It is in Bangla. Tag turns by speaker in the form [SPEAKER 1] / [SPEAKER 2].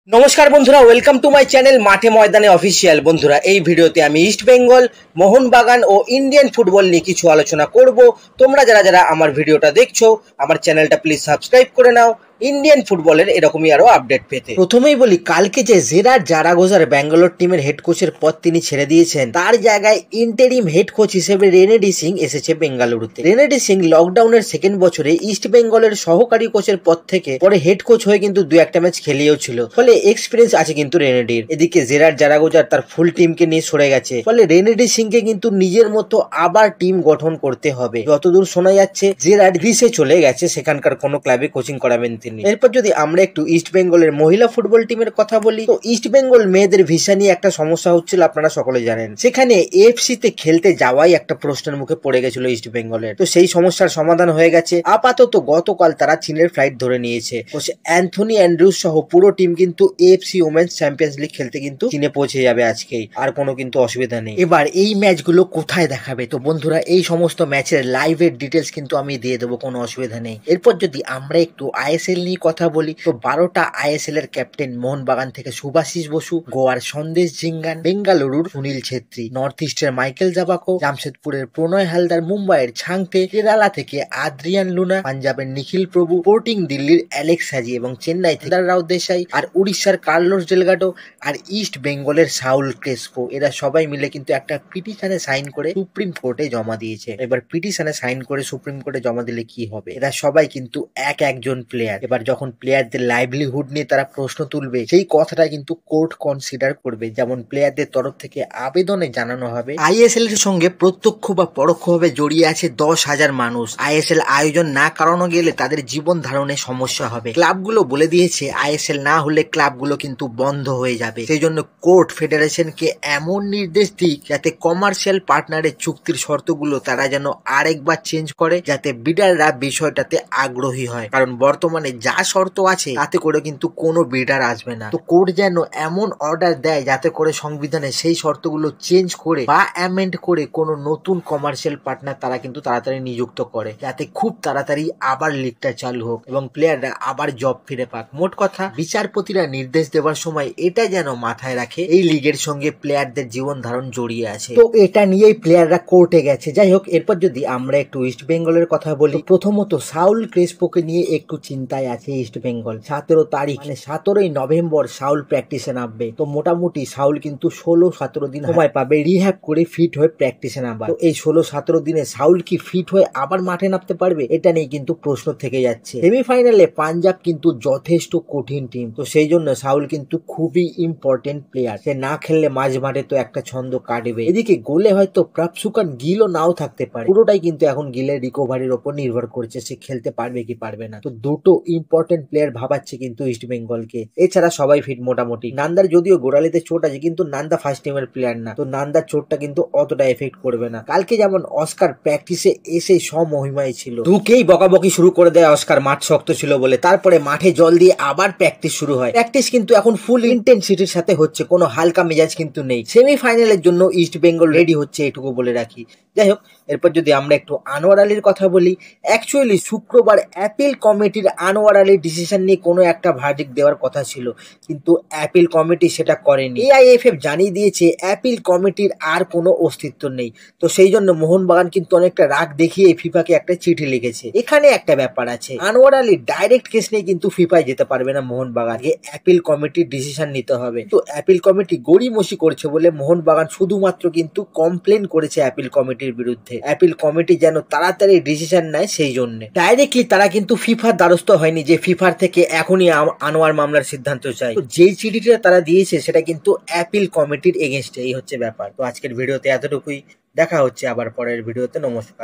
[SPEAKER 1] নমস্কার বন্ধুরা, ওয়েলকাম টু মাই চ্যানেল মাঠে ময়দানে অফিসিয়াল। বন্ধুরা, এই ভিডিওতে আমি ইস্ট বেঙ্গল, মোহনবাগান ও ইন্ডিয়ান ফুটবল নিয়ে কিছু আলোচনা করব। তোমরা যারা আমার ভিডিওটা দেখছো, আমার চ্যানেলটা প্লিজ সাবস্ক্রাইব করে নাও ইন্ডিয়ান ফুটবলের এরকমই আরো আপডেট পেতে। প্রথমেই বলি, কালকে যে জেরার্ড জারাগোজার ব্যাঙ্গালোর টিমের হেড কোচের পদ তিনি ছেড়ে দিয়েছেন, তার জায়গায় ইন্টারিম হেড কোচ হিসেবে রেনেডি সিং এসেছে বেঙ্গালুরুতে। রেনেডি সিং লকডাউনের সেকেন্ড বছরে ইস্ট বেঙ্গলের সহকারী কোচের পদ থেকে পরে হেড কোচ হয়ে কিন্তু দু একটা ম্যাচ খেলিয়েও ছিল, ফলে এক্সপিরিয়েন্স আছে কিন্তু রেনেডির। এদিকে জেরার্ড জারাগোজার তার ফুল টিমকে নিয়ে সরে গেছে, ফলে রেনেডি সিংকে কিন্তু নিজের মতো আবার টিম গঠন করতে হবে। যতদূর শোনা যাচ্ছে জেরার্ড গ্রিসে চলে গেছে, সেখানকার কোনো ক্লাবে কোচিং করাবেন তিনি। এরপর যদি আমরা একটু ইস্ট বেঙ্গলের মহিলা ফুটবল টিমের কথা বলি, তো ইস্ট বেঙ্গল মেয়েদের ভিসা নিয়ে একটা সমস্যা হচ্ছিল, আপনারা সকলে জানেন। সেখানে এএফসি তে খেলতে যাওয়াই একটা প্রশ্নের মুখে পড়ে গেছিল ইস্ট বেঙ্গলের। তো সেই সমস্যার সমাধান হয়ে গেছে। আপাতত গতকাল তারা চীনের ফ্লাইট ধরে নিয়েছে। অ্যান্থনি অ্যান্ড্রুস সহ পুরো টিম কিন্তু এএফসি ওমেন্স চ্যাম্পিয়ন্স লিগ খেলতে কিন্তু চীনে পৌঁছে যাবে আজকেই। আর কোনো কিন্তু অসুবিধা নেই। এবার এই ম্যাচগুলো কোথায় দেখাবে, তো বন্ধুরা এই সমস্ত ম্যাচের লাইভের ডিটেলস কিন্তু আমি দিয়ে দেবো, কোনো অসুবিধা নেই। এরপর যদি আমরা একটু আইএসএল নিয়ে কথা বলি, তো 12টা আইএসএল এর ক্যাপ্টেন মোহনবাগান থেকে সুভাশিস বসু, গোয়ার সন্দেশ জিঙ্গান, বেঙ্গালুরুর সুনীল ছেত্রী, নর্থ ইস্টের মাইকেল জাবাকো, জামশেদপুরের প্রণয় হালদার, মুম্বাইয়ের ছাংতে, কেরালা থেকে আদ্রিয়ান লুনা, পাঞ্জাবের নিখিল প্রভু, স্পোর্টিং দিল্লির অ্যালেক্স হাজি এবং চেন্নাই থেকে রাও দেশাই, আর উড়িষ্যার কার্লোস ডেলগাডো, আর ইস্ট বেঙ্গলের সাউল ক্রেসপো। এরা সবাই মিলে কিন্তু একটা পিটিশনে সাইন করে সুপ্রিম কোর্টে জমা দিয়েছে। এবার পিটিশনে সাইন করে সুপ্রিম কোর্টে জমা দিলে কি হবে, এরা সবাই কিন্তু একজন প্লেয়ার। এবার যখন প্লেয়ারদের লাইভলিহুড নিয়ে তারা প্রশ্ন তুলবে, সেই কথাটা কিন্তু কোর্ট কনসিডার করবে। যেমন প্লেয়ারদের তরফ থেকে আবেদনে জানানো হবে, আইএসএল এর সঙ্গে প্রত্যক্ষ বা পরোক্ষভাবে জড়িয়ে আছে 10,000 মানুষ। আইএসএল আয়োজন না করানো গেলে তাদের জীবন ধারণে সমস্যা হবে। ক্লাবগুলো বলে দিয়েছে আইএসএল না হলে ক্লাবগুলো কিন্তু বন্ধ হয়ে যাবে। সেই জন্য কোর্ট ফেডারেশনকে এমন নির্দেশ দিক যাতে কমার্শিয়াল পার্টনারের চুক্তির শর্তগুলো তারা যেন আরেকবার চেঞ্জ করে, যাতে বিডাররা বিষয়টাতে আগ্রহী হয়। কারণ বর্তমানে যা শর্ত আছে তাতে করে কিন্তু কোনো বিডার আসবে না। তো কোর্ট যেন এমন অর্ডার দেয় যাতে করে সংবিধানে সেই শর্তগুলো চেঞ্জ করে বা অ্যামেন্ড করে কোনো নতুন কমার্শিয়াল পার্টনার তারা কিন্তু তাড়াতাড়ি নিযুক্ত করে, যাতে খুব তাড়াতাড়ি আবার লিগটা চালু হোক এবং প্লেয়াররা আবার জব ফিরে পাক। মোট কথা, বিচারপতিরা নির্দেশ দেওয়ার সময় এটা যেন মাথায় রাখে এই লিগের সঙ্গে প্লেয়ারদের জীবন ধারণ জড়িয়ে আছে। তো এটা নিয়েই প্লেয়াররা কোর্টে গেছে। যাই হোক, এরপর যদি আমরা একটু ইস্ট বেঙ্গলের কথা বলি, প্রথমত সাউল ক্রেসপোকে নিয়ে একটু চিন্তায় আছে ইস্ট বেঙ্গল। 17 তারিখ মানে 17ই নভেম্বর সাউল প্র্যাকটিসে নামবে। তো মোটামুটি সাউল কিন্তু 16-17 দিন সময় পাবে রিহ্যাব করে ফিট হয়ে প্র্যাকটিসে নামবে। তো এই 16-17 দিনে সাউল কি ফিট হয়ে আবার মাঠে নামতে পারবে, এটা নিয়ে কিন্তু প্রশ্ন থেকে যাচ্ছে। সেমিফাইনালে পাঞ্জাব কিন্তু যথেষ্ট কঠিন টিম, তো সেই জন্য সাউল কিন্তু খুবই ইম্পর্টেন্ট প্লেয়ার। সে না খেললে মাঝ মাঠে তো একটা ছন্দ কাটবে। এদিকে গোলে হয়তো প্রাপসুকান গিলও নাও থাকতে পারে, পুরোটাই কিন্তু এখন গিলের রিকভারির ওপর নির্ভর করছে, সে খেলতে পারবে কি পারবে না। তো দুটো ইম্পর্টেন্ট প্লেয়ার ভাবাচ্ছে কিন্তু ইস্ট বেঙ্গলকে। এছাড়া সবাই ফিট মোটামুটি। নান্দার যদিও গোড়ালিতে চোট আছে, কিন্তু নান্দা ফার্স্ট টিমের প্লেয়ার না, তো নান্দার চোটটা কিন্তু অতটা এফেক্ট করবে না। কালকে যেমন অস্কার প্র্যাকটিসে এসে স্বমহিমায় ছিল, ঢুকেই বকাবকি শুরু করে দেয় অস্কার মাঠ শক্ত ছিল বলে। তারপরে মাঠে জল দিয়ে আবার প্র্যাকটিস শুরু হয়। প্র্যাকটিস কিন্তু এখন ফুল ইন্টেন্সিটির সাথে হচ্ছে, কোনো হালকা মেজাজ কিন্তু নেই। সেমিফাইনালের জন্য ইস্ট বেঙ্গল রেডি হচ্ছে, এটুকু বলে রাখি। যাই হোক, এরপর যদি আমরা একটু আনোয়ার আলীর কথা বলি, অ্যাকচুয়ালি শুক্রবার অ্যাপিল কমিটির আনোয়ার আলীর ডিসিশন নিয়ে কোনো একটা ভার্ডিক্ট দেওয়ার কথা ছিল, কিন্তু অ্যাপিল কমিটি সেটা করেনি। এআইএফএফ জানিয়ে দিয়েছে অ্যাপিল কমিটির আর কোনো অস্তিত্ব নেই। তো সেই জন্য মোহনবাগান কিন্তু অনেকটা রাগ দেখিয়ে ফিফাকে একটা চিঠি লিখেছে। এখানে একটা ব্যাপার আছে, আনোয়ার আলী ডাইরেক্ট কেস নিয়ে কিন্তু ফিফায় যেতে পারবে না মোহনবাগানকে, অ্যাপিল কমিটির ডিসিশন নিতে হবে। তো অ্যাপিল কমিটি গড়িমসি করছে বলে মোহনবাগান শুধুমাত্র কিন্তু কমপ্লেন করেছে অ্যাপিল কমিটির বিরুদ্ধে। অ্যাপিল কমিটি যেন তাড়াতাড়ি ডিসিশন নেয়, সেই জন্য ডাইরেক্টলি তারা কিন্তু ফিফার দ্বারস্থ হয়নি যে ফিফার থেকে এখনই আনোয়ার মামলার সিদ্ধান্ত চাই। তো যেই চিঠিটা তারা দিয়েছে সেটা কিন্তু অ্যাপিল কমিটির এগেনস্টে। এই হচ্ছে ব্যাপার। তো আজকের ভিডিওতে এতটুকুই, দেখা হচ্ছে আবার পরের ভিডিওতে। নমস্কার।